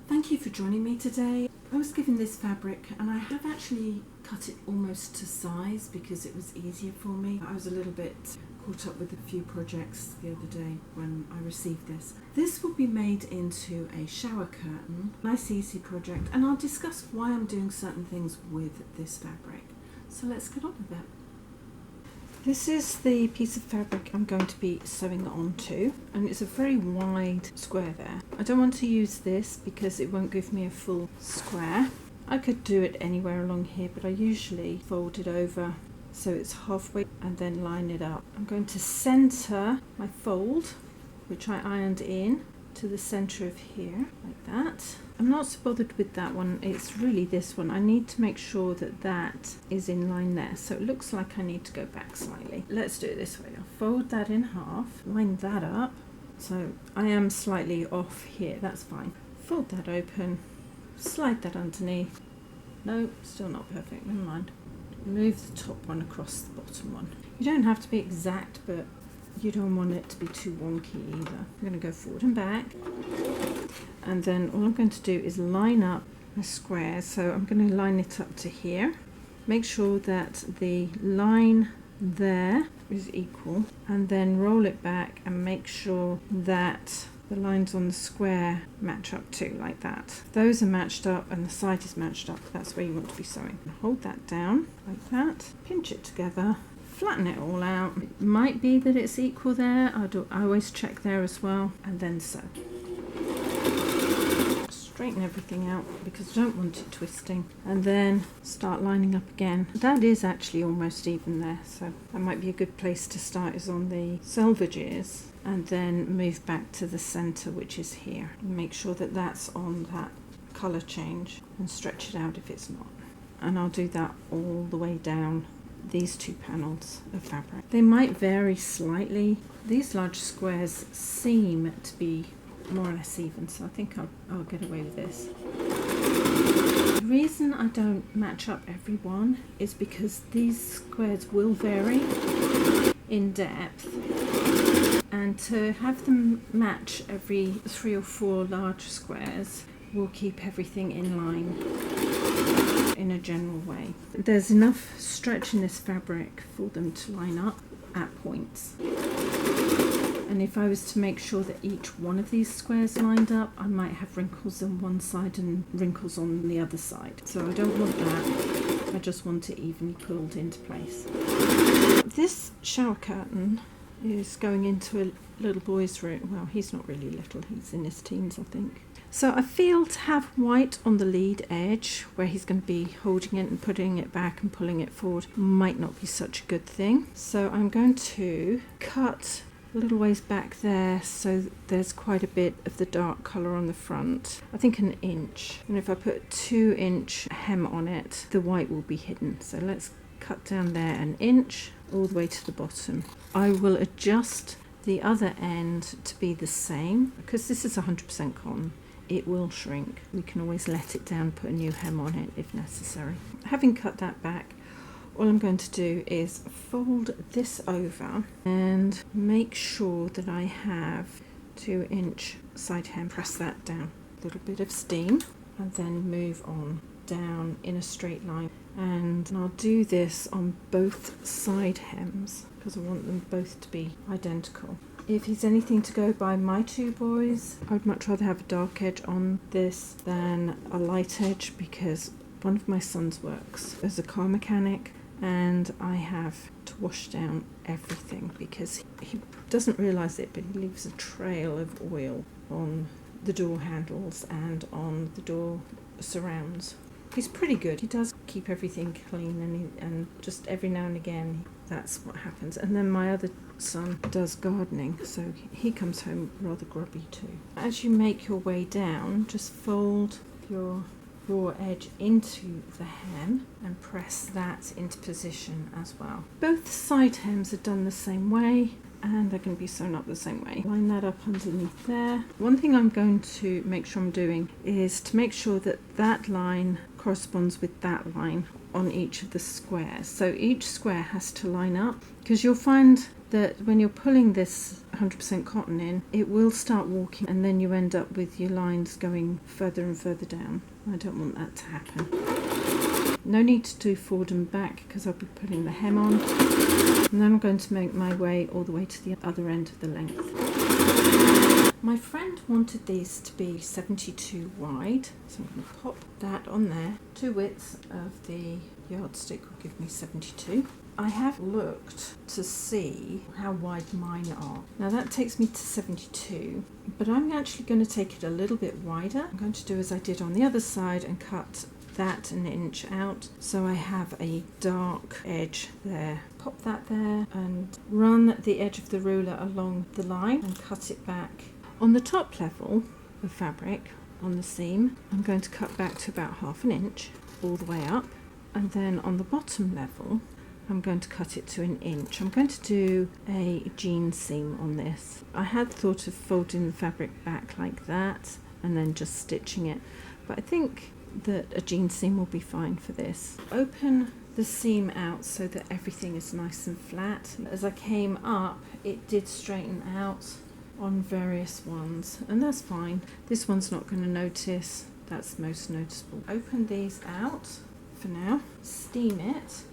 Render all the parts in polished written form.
Thank you for joining me today. I was given this fabric and I have actually cut it almost to size because it was easier for me. I was a little bit caught up with a few projects the other day when I received this. This will be made into a shower curtain, nice easy project, and I'll discuss why I'm doing certain things with this fabric. So let's get on with it. This is the piece of fabric I'm going to be sewing onto, and it's a very wide square there. I don't want to use this because it won't give me a full square. I could do it anywhere along here, but I usually fold it over so it's halfway and then line it up. I'm going to center my fold, which I ironed in, to the center of here, like that. I'm not so bothered with that one, it's really this one. I need to make sure that that is in line there, so it looks like I need to go back slightly. Let's do it this way. I'll fold that in half, line that up, so I am slightly off here, that's fine. Fold that open, slide that underneath. No, still not perfect, never mind. Move the top one across the bottom one. You don't have to be exact, but you don't want it to be too wonky either. I'm going to go forward and back, and then all I'm going to do is line up a square. So I'm going to line it up to here, make sure that the line there is equal, and then roll it back and make sure that the lines on the square match up too, like that. Those are matched up and the side is matched up. That's where you want to be sewing. Hold that down like that, pinch it together, flatten it all out. It might be that it's equal there. I always check there as well, and then sew. Straighten everything out because I don't want it twisting, and then start lining up again. That is actually almost even there, so that might be a good place to start, is on the selvages, and then move back to the center, which is here. Make sure that that's on that color change and stretch it out if it's not. And I'll do that all the way down these two panels of fabric. They might vary slightly. These large squares seem to be more or less even, so I think I'll get away with this. The reason I don't match up every one is because these squares will vary in depth, and to have them match every 3 or 4 large squares will keep everything in line in a general way. There's enough stretch in this fabric for them to line up at points. And if I was to make sure that each one of these squares lined up, I might have wrinkles on one side and wrinkles on the other side. So I don't want that. I just want it evenly pulled into place. This shower curtain is going into a little boy's room. Well, he's not really little, he's in his teens, I think. So I feel to have white on the lead edge where he's going to be holding it and putting it back and pulling it forward might not be such a good thing. So I'm going to cut a little ways back there so there's quite a bit of the dark colour on the front. I think 1 inch. And if I put a 2-inch hem on it, the white will be hidden. So let's cut down there 1 inch all the way to the bottom. I will adjust the other end to be the same because this is 100% cotton. It will shrink. We can always let it down, put a new hem on it if necessary. Having cut that back, all I'm going to do is fold this over and make sure that I have 2-inch side hem. Press that down. A little bit of steam, and then move on down in a straight line. And I'll do this on both side hems because I want them both to be identical. If he's anything to go by my 2 boys, I'd much rather have a dark edge on this than a light edge because one of my sons works as a car mechanic and I have to wash down everything because he doesn't realise it, but he leaves a trail of oil on the door handles and on the door surrounds. He's pretty good. He does keep everything clean, and just every now and again that's what happens. And then my other son does gardening, so he comes home rather grubby too. As you make your way down, just fold your raw edge into the hem and press that into position as well. Both side hems are done the same way and they're going to be sewn up the same way. Line that up underneath there. One thing I'm going to make sure I'm doing is to make sure that that line corresponds with that line on each of the squares. So each square has to line up, because you'll find that when you're pulling this 100% cotton in, it will start walking and then you end up with your lines going further and further down. I don't want that to happen. No need to do forward and back because I'll be putting the hem on. And then I'm going to make my way all the way to the other end of the length. My friend wanted these to be 72 wide, so I'm going to pop that on there. 2 widths of the yardstick will give me 72. I have looked to see how wide mine are. Now that takes me to 72, but I'm actually going to take it a little bit wider. I'm going to do as I did on the other side and cut that an inch out so I have a dark edge there. Pop that there and run the edge of the ruler along the line and cut it back. On the top level of fabric on the seam, I'm going to cut back to about 1/2 inch all the way up, and then on the bottom level I'm going to cut it to 1 inch. I'm going to do a jean seam on this. I had thought of folding the fabric back like that and then just stitching it, but I think that a jean seam will be fine for this. Open the seam out so that everything is nice and flat. As I came up, it did straighten out on various ones, and that's fine. This one's not going to notice, that's most noticeable. Open these out for now, steam it,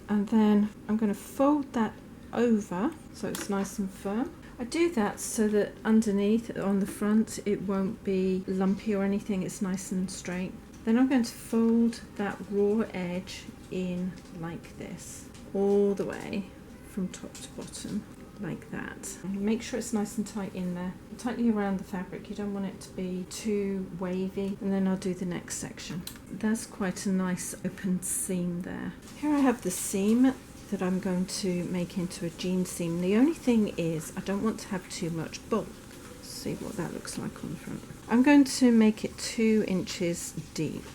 and then I'm going to fold that over so it's nice and firm. I do that so that underneath on the front it won't be lumpy or anything, it's nice and straight. Then I'm going to fold that raw edge in like this, all the way from top to bottom, like that. And make sure it's nice and tight in there, tightly around the fabric. You don't want it to be too wavy. And then I'll do the next section. That's quite a nice open seam there. Here I have the seam that I'm going to make into a jean seam. The only thing is I don't want to have too much bulk. See what that looks like on the front. I'm going to make it 2 inches deep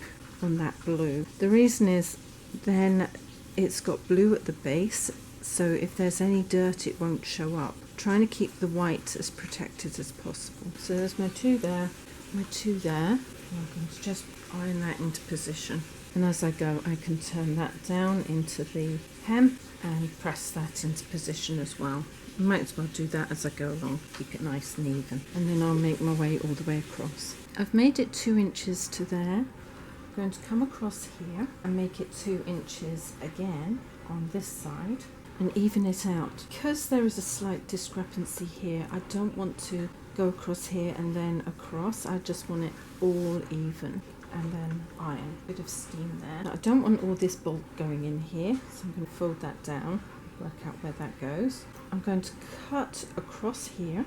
on that blue. The reason is then it's got blue at the base, so if there's any dirt it won't show up. Trying to keep the white as protected as possible. So there's my 2 there, my 2 there. And I'm going to just iron that into position. And as I go I can turn that down into the hem and press that into position as well. I might as well do that as I go along, keep it nice and even. And then I'll make my way all the way across. I've made it 2 inches to there. I'm going to come across here and make it 2 inches again on this side and even it out. Because there is a slight discrepancy here, I don't want to go across here and then across. I just want it all even. And then iron. A bit of steam there. Now, I don't want all this bulk going in here, so I'm going to fold that down, work out where that goes. I'm going to cut across here,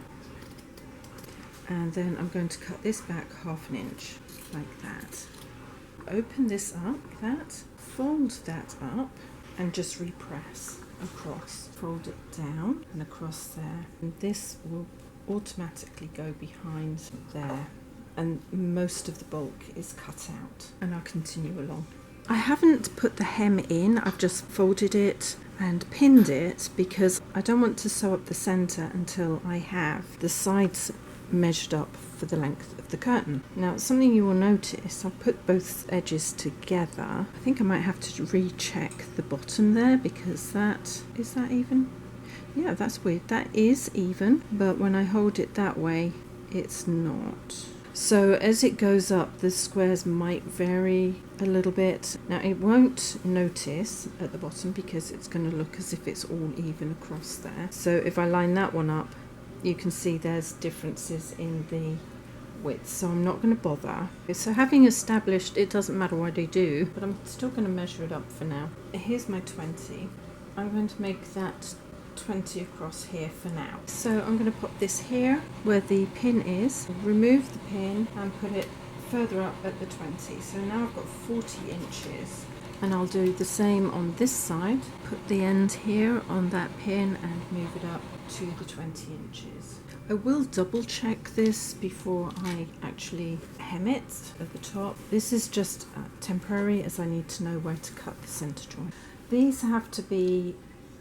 and then I'm going to cut this back 1/2 inch, like that. Open this up, like that, fold that up, and just repress across. Fold it down and across there, and this will automatically go behind there. And most of the bulk is cut out, and I'll continue along. I haven't put the hem in, I've just folded it and pinned it because I don't want to sew up the centre until I have the sides measured up for the length of the curtain. Now something you will notice, I'll put both edges together. I think I might have to recheck the bottom there because is that even? Yeah, that's weird. That is even, but when I hold it that way, it's not. So as it goes up, the squares might vary a little bit. Now it won't notice at the bottom because it's going to look as if it's all even across there. So if I line that one up, you can see there's differences in the width. So I'm not going to bother. So having established it doesn't matter what I do, but I'm still going to measure it up for now. Here's my 20. I'm going to make that 20 across here for now. So I'm going to pop this here where the pin is, remove the pin and put it further up at the 20. So now I've got 40 inches. And I'll do the same on this side. Put the end here on that pin and move it up to the 20 inches. I will double check this before I actually hem it at the top. This is just temporary as I need to know where to cut the centre joint. These have to be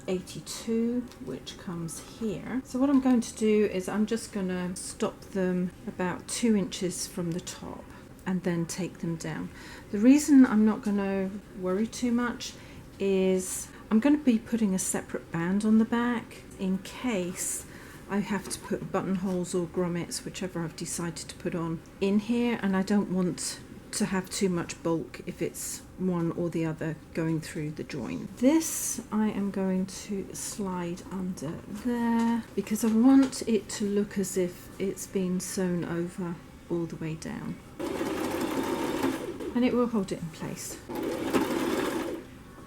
82, which comes here. So what I'm going to do is I'm just going to stop them about 2 inches from the top and then take them down. The reason I'm not going to worry too much is I'm going to be putting a separate band on the back in case I have to put buttonholes or grommets, whichever I've decided to put on, in here, and I don't want to have too much bulk if it's one or the other going through the joint. This I am going to slide under there because I want it to look as if it's been sewn over all the way down, and it will hold it in place.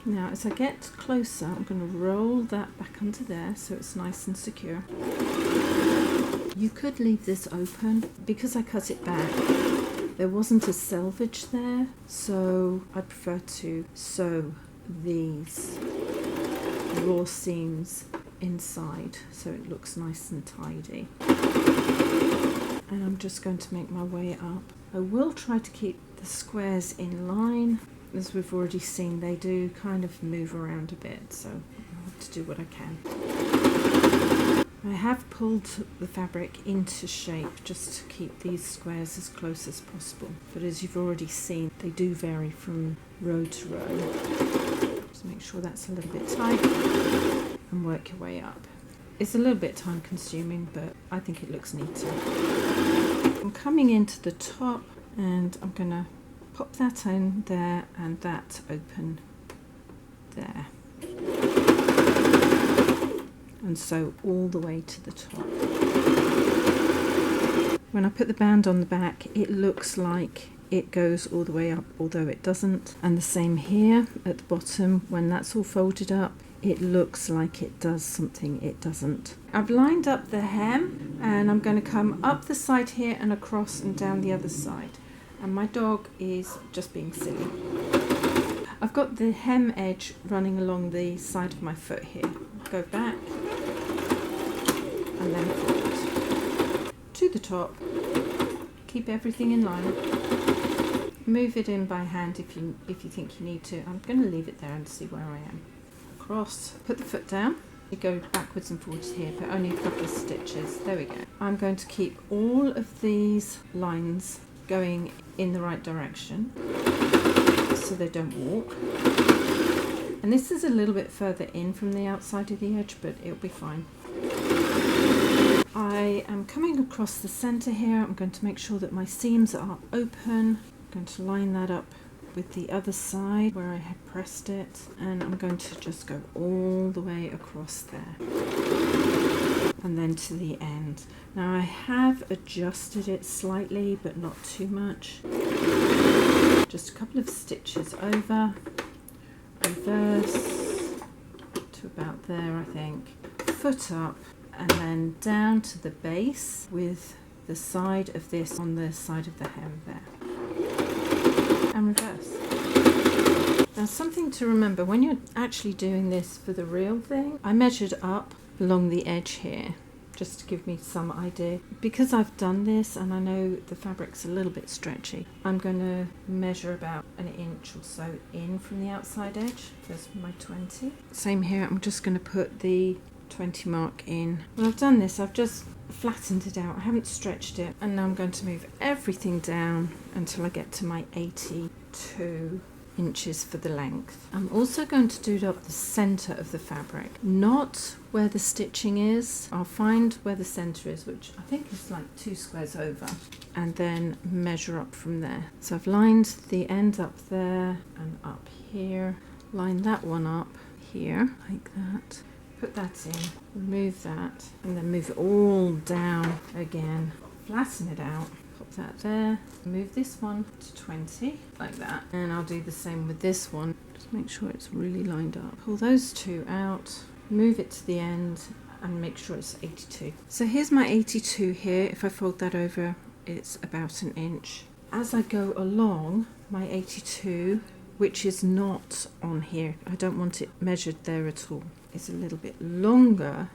Now as I get closer, I'm going to roll that back under there so it's nice and secure. You could leave this open. Because I cut it back, there wasn't a selvage there, so I prefer to sew these raw seams inside so it looks nice and tidy. And I'm just going to make my way up. I will try to keep the squares in line. As we've already seen, they do kind of move around a bit, so I'll have to do what I can. I have pulled the fabric into shape just to keep these squares as close as possible, but as you've already seen, they do vary from row to row. Just make sure that's a little bit tight and work your way up. It's a little bit time consuming, but I think it looks neater. I'm coming into the top and I'm going to pop that in there and that open there. And sew all the way to the top. When I put the band on the back, it looks like it goes all the way up, although it doesn't. And the same here at the bottom, when that's all folded up, it looks like it does something it doesn't. I've lined up the hem and I'm going to come up the side here and across and down the other side. And my dog is just being silly. I've got the hem edge running along the side of my foot here. Go back and then forward to the top. Keep everything in line. Move it in by hand if you think you need to. I'm going to leave it there and see where I am. Across, put the foot down. You go backwards and forwards here, but only a couple of stitches. There we go. I'm going to keep all of these lines going in the right direction so they don't walk. And this is a little bit further in from the outside of the edge, but it'll be fine. I am coming across the center here. I'm going to make sure that my seams are open. I'm going to line that up with the other side where I had pressed it, and I'm going to just go all the way across there and then to the end. Now I have adjusted it slightly, but not too much. Just a couple of stitches over, reverse to about there, I think, foot up, and then down to the base with the side of this on the side of the hem there, and reverse. Now something to remember when you're actually doing this for the real thing, I measured up along the edge here just to give me some idea. Because I've done this and I know the fabric's a little bit stretchy, I'm going to measure about an inch or so in from the outside edge. There's my 20. Same here, I'm just going to put the 20 mark in. When I've done this, I've just flattened it out. I haven't stretched it, and now I'm going to move everything down until I get to my 82 inches for the length. I'm also going to do up the center of the fabric, not where the stitching is. I'll find where the center is, which I think is like 2 squares over, and then measure up from there. So I've lined the end up there and up here, line that one up here like that, put that in, remove that, and then move it all down again, flatten it out, pop that there, move this one to 20 like that, and I'll do the same with this one. Just make sure it's really lined up. Pull those two out, move it to the end, and make sure it's 82. So here's my 82 here. If I fold that over, it's about an inch. As I go along, my 82, which is not on here, I don't want it measured there at all, is a little bit longer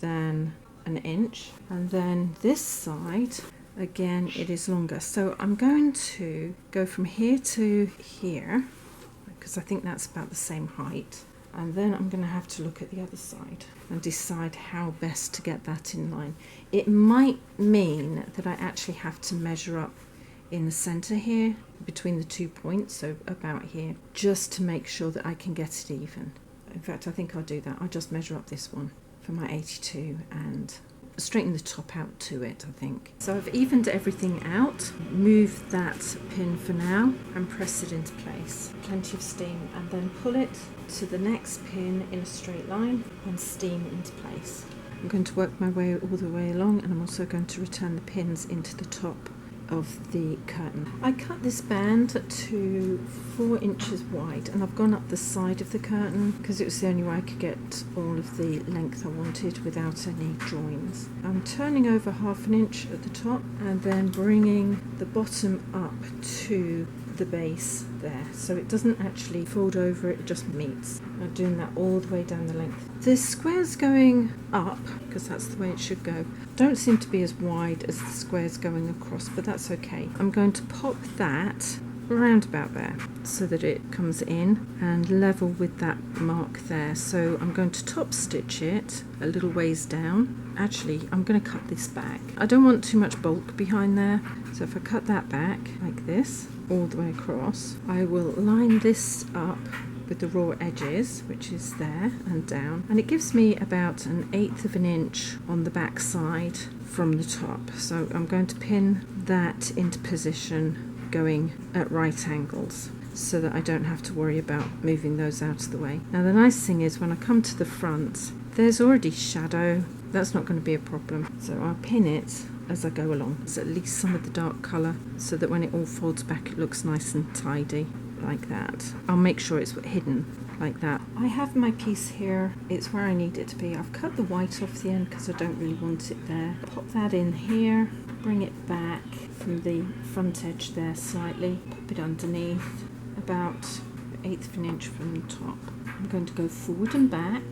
than an inch, and then this side again it is longer. So I'm going to go from here to here because I think that's about the same height, and then I'm going to have to look at the other side and decide how best to get that in line. It might mean that I actually have to measure up in the center here between the 2 points, so about here, just to make sure that I can get it even. In fact, I think I'll do that. I'll just measure up this one for my 82 and straighten the top out to it, I think. So I've evened everything out, move that pin for now and press it into place. Plenty of steam, and then pull it to the next pin in a straight line and steam into place. I'm going to work my way all the way along, and I'm also going to return the pins into the top of the curtain. I cut this band to 4 inches wide, and I've gone up the side of the curtain because it was the only way I could get all of the length I wanted without any joins. I'm turning over 1/2 inch at the top and then bringing the bottom up to the base there, so it doesn't actually fold over, it just meets. I'm doing that all the way down the length. The squares going up, because that's the way it should go, don't seem to be as wide as the squares going across, but that's okay. I'm going to pop that around about there so that it comes in and level with that mark there. So I'm going to top stitch it a little ways down. Actually, I'm going to cut this back. I don't want too much bulk behind there, so if I cut that back like this all the way across, I will line this up with the raw edges, which is there and down, and it gives me about 1/8 of an inch on the back side from the top. So I'm going to pin that into position going at right angles so that I don't have to worry about moving those out of the way. Now the nice thing is when I come to the front, there's already shadow. That's not going to be a problem, so I'll pin it as I go along. It's at least some of the dark colour so that when it all folds back it looks nice and tidy like that. I'll make sure it's hidden like that. I have my piece here, it's where I need it to be. I've cut the white off the end because I don't really want it there. Pop that in here, bring it back from the front edge there slightly, pop it underneath about 1/8 of an inch from the top. I'm going to go forward and back,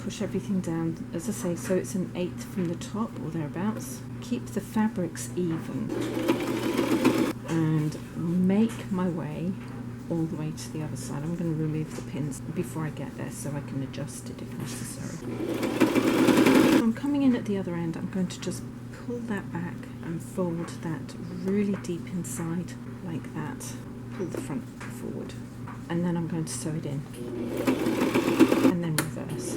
push everything down, as I say, so it's 1/8 from the top or thereabouts. Keep the fabrics even and make my way all the way to the other side. I'm going to remove the pins before I get there so I can adjust it if necessary. So I'm coming in at the other end. I'm going to just pull that back and fold that really deep inside like that. Pull the front forward, and then I'm going to sew it in and then reverse.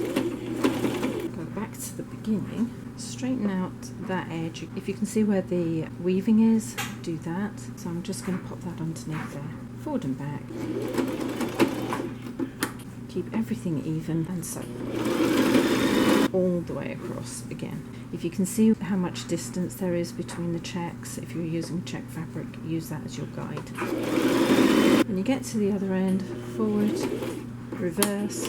Go back to the beginning, straighten out that edge. If you can see where the weaving is, do that. So I'm just going to pop that underneath there, forward and back. Keep everything even and sew all the way across again. If you can see how much distance there is between the checks, if you're using check fabric, use that as your guide. When you get to the other end, forward, reverse,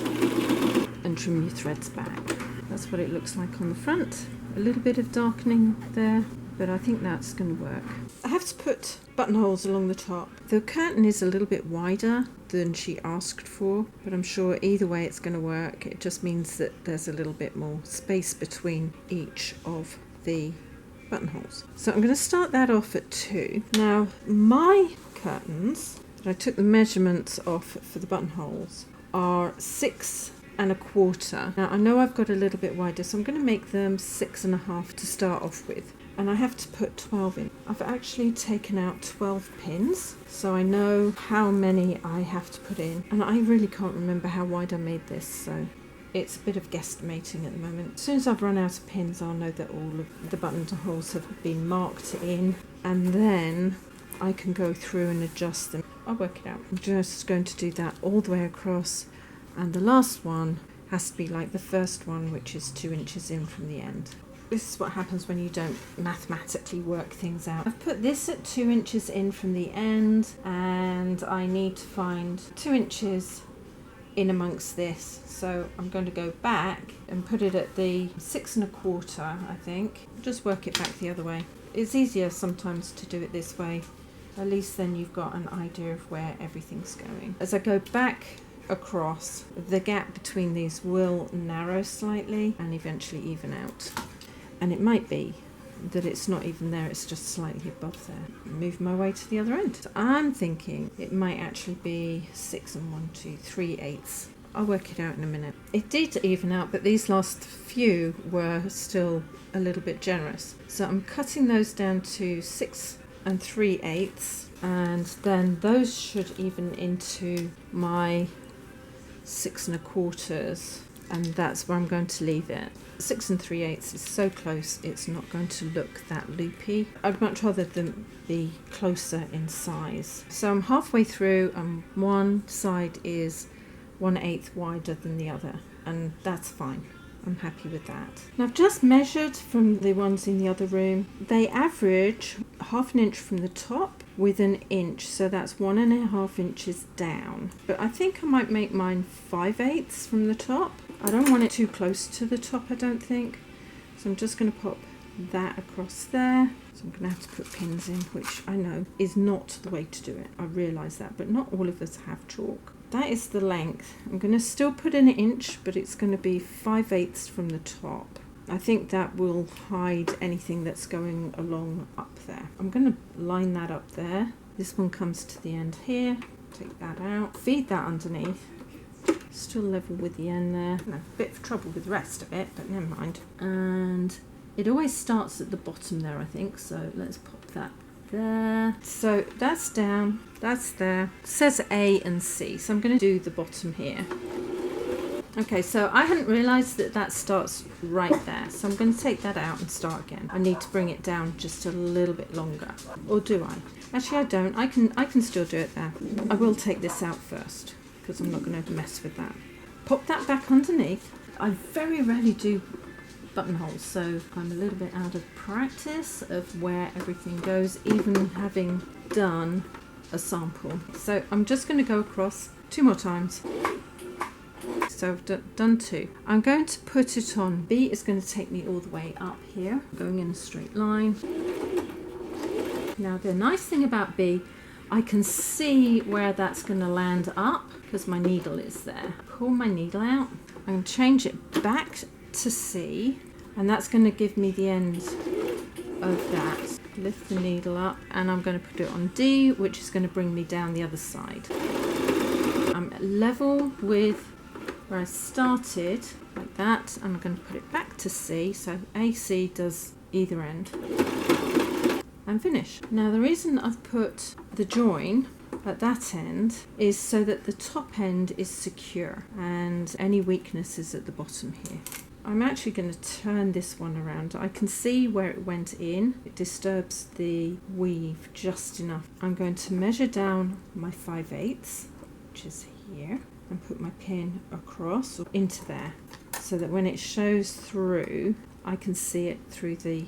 and trim your threads back. That's what it looks like on the front. A little bit of darkening there, but I think that's going to work. I have to put buttonholes along the top. The curtain is a little bit wider than she asked for, but I'm sure either way it's going to work. It just means that there's a little bit more space between each of the buttonholes. So I'm going to start that off at 2. Now my curtains that I took the measurements off for the buttonholes are 6 1/4. Now I know I've got a little bit wider, so I'm going to make them 6 1/2 to start off with, and I have to put 12 in. I've actually taken out 12 pins, so I know how many I have to put in, and I really can't remember how wide I made this, so it's a bit of guesstimating at the moment. As soon as I've run out of pins, I'll know that all of the buttonholes have been marked in, and then I can go through and adjust them. I'll work it out. I'm just going to do that all the way across, and the last one has to be like the first one, which is 2 inches in from the end. This is what happens when you don't mathematically work things out. I've put this at 2 inches in from the end, and I need to find 2 inches in amongst this. So I'm going to go back and put it at the 6 1/4, I think. Just work it back the other way. It's easier sometimes to do it this way. At least then you've got an idea of where everything's going. As I go back across, the gap between these will narrow slightly and eventually even out. And it might be that it's not even there, it's just slightly above there. Move my way to the other end. So I'm thinking it might actually be 6 3/8. I'll work it out in a minute. It did even out, but these last few were still a little bit generous. So I'm cutting those down to 6 3/8, and then those should even into my 6 1/4, and that's where I'm going to leave it. 6 3/8 is so close, it's not going to look that loopy. I'd much rather them be closer in size. So I'm halfway through, and one side is 1/8 wider than the other, and that's fine. I'm happy with that. Now I've just measured from the ones in the other room. They average 1/2 inch from the top with 1 inch, so that's 1.5 inches down. But I think I might make mine 5/8 from the top. I don't want it too close to the top, I don't think. So I'm just going to pop that across there. So I'm going to have to put pins in, which I know is not the way to do it. I realise that, but not all of us have chalk. That is the length. I'm going to still put in 1 inch, but it's going to be 5/8 from the top. I think that will hide anything that's going along up there. I'm going to line that up there. This one comes to the end here. Take that out. Feed that underneath. Still level with the end there. A bit of trouble with the rest of it, but never mind. And it always starts at the bottom there, I think. So let's pop that there. So that's down, that's there. It says A and C, so I'm going to do the bottom here. Okay, so I hadn't realised that that starts right there, so I'm going to take that out and start again. I need to bring it down just a little bit longer, or do I? Actually, I don't. I can still do it there. I will take this out first because I'm not going to mess with that. Pop that back underneath. I very rarely do buttonholes, so I'm a little bit out of practice of where everything goes, even having done a sample. So I'm just going to go across 2 more times. So I've done 2. I'm going to put it on. B is going to take me all the way up here, going in a straight line. Now the nice thing about B, I can see where that's going to land up because my needle is there. Pull my needle out. I'm going to change it back to C, and that's going to give me the end of that. Lift the needle up, and I'm going to put it on D, which is going to bring me down the other side. I'm level with where I started, like that, and I'm going to put it back to C, so AC does either end, and finish. Now the reason I've put the join at that end is so that the top end is secure and any weakness is at the bottom here. I'm actually going to turn this one around. I can see where it went in. It disturbs the weave just enough. I'm going to measure down my 5/8, which is here, and put my pin across or into there so that when it shows through, I can see it through the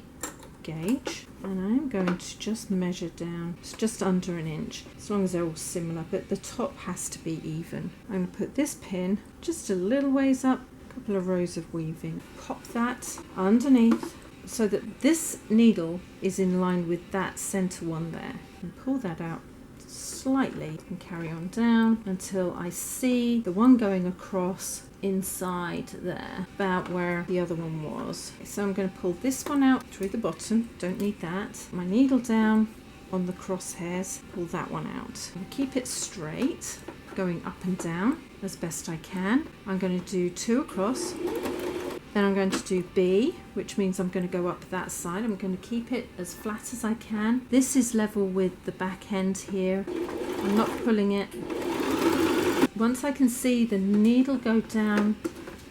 gauge. And I'm going to just measure down. It's just under 1 inch, as long as they're all similar, but the top has to be even. I'm going to put this pin just a little ways up, a couple of rows of weaving. Pop that underneath so that this needle is in line with that center one there. And pull that out slightly and carry on down until I see the one going across inside there, about where the other one was. So I'm going to pull this one out through the bottom, don't need that. My needle down on the crosshairs, pull that one out. And keep it straight, going up and down as best I can. I'm going to do 2 across. Then I'm going to do B, which means I'm going to go up that side. I'm going to keep it as flat as I can. This is level with the back end here. I'm not pulling it. Once I can see the needle go down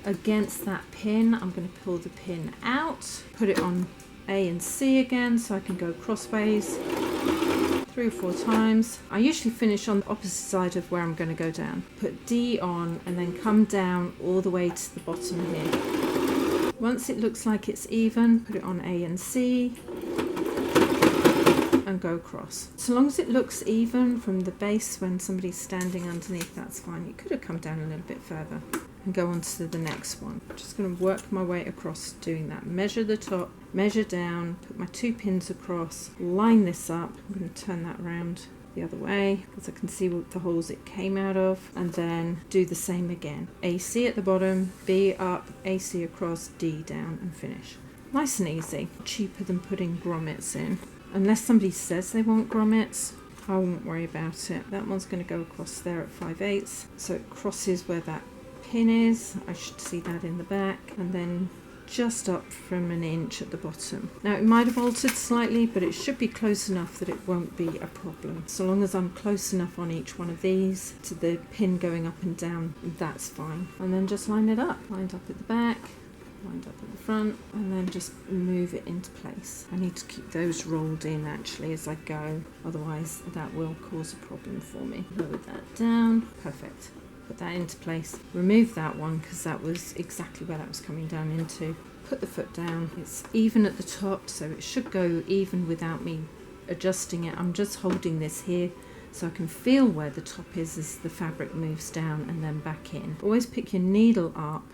against that pin, I'm going to pull the pin out, put it on A and C again so I can go crossways 3 or 4 times. I usually finish on the opposite side of where I'm going to go down. Put D on and then come down all the way to the bottom here. Once it looks like it's even, put it on A and C and go across. So long as it looks even from the base when somebody's standing underneath, that's fine. It could have come down a little bit further and go on to the next one. I'm just going to work my way across doing that. Measure the top, measure down, put my 2 pins across, line this up. I'm going to turn that around the other way because I can see what the holes it came out of, and then do the same again. AC at the bottom, B up, AC across, D down, and finish. Nice and easy. Cheaper than putting grommets in. Unless somebody says they want grommets, I won't worry about it. That one's going to go across there at 5/8, so it crosses where that pin is. I should see that in the back, and then just up from an inch at the bottom. Now it might have altered slightly, but it should be close enough that it won't be a problem. So long as I'm close enough on each one of these to the pin going up and down, that's fine. And then just line it up, lined up at the back, lined up at the front, and then just move it into place. I need to keep those rolled in actually as I go, otherwise that will cause a problem for me. Lower that down, perfect. Put that into place. Remove that one because that was exactly where that was coming down into. Put the foot down. It's even at the top, so it should go even without me adjusting it. I'm just holding this here so I can feel where the top is as the fabric moves down and then back in. Always pick your needle up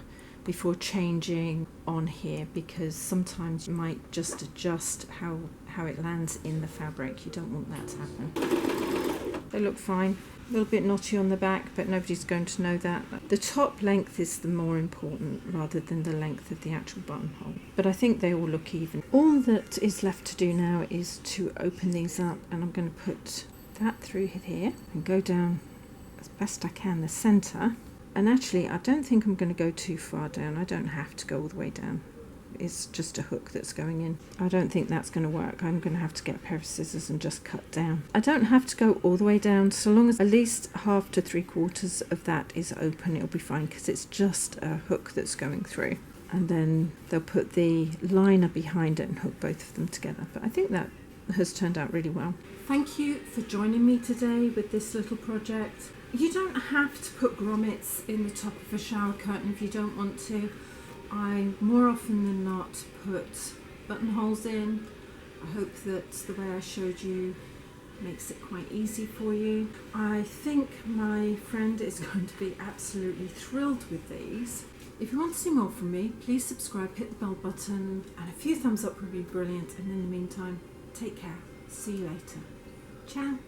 before changing on here, because sometimes you might just adjust how it lands in the fabric. You don't want that to happen. They look fine. A little bit knotty on the back, but nobody's going to know that. The top length is the more important rather than the length of the actual buttonhole. But I think they all look even. All that is left to do now is to open these up, and I'm going to put that through here and go down as best I can the centre. And actually, I don't think I'm going to go too far down. I don't have to go all the way down. It's just a hook that's going in. I don't think that's going to work. I'm going to have to get a pair of scissors and just cut down. I don't have to go all the way down, so long as at least 1/2 to 3/4 of that is open, it'll be fine, because it's just a hook that's going through. And then they'll put the liner behind it and hook both of them together. But I think that has turned out really well. Thank you for joining me today with this little project. You don't have to put grommets in the top of a shower curtain if you don't want to. I more often than not put buttonholes in. I hope that the way I showed you makes it quite easy for you. I think my friend is going to be absolutely thrilled with these. If you want to see more from me, please subscribe, hit the bell button, and a few thumbs up would be brilliant. And in the meantime, take care. See you later. Ciao.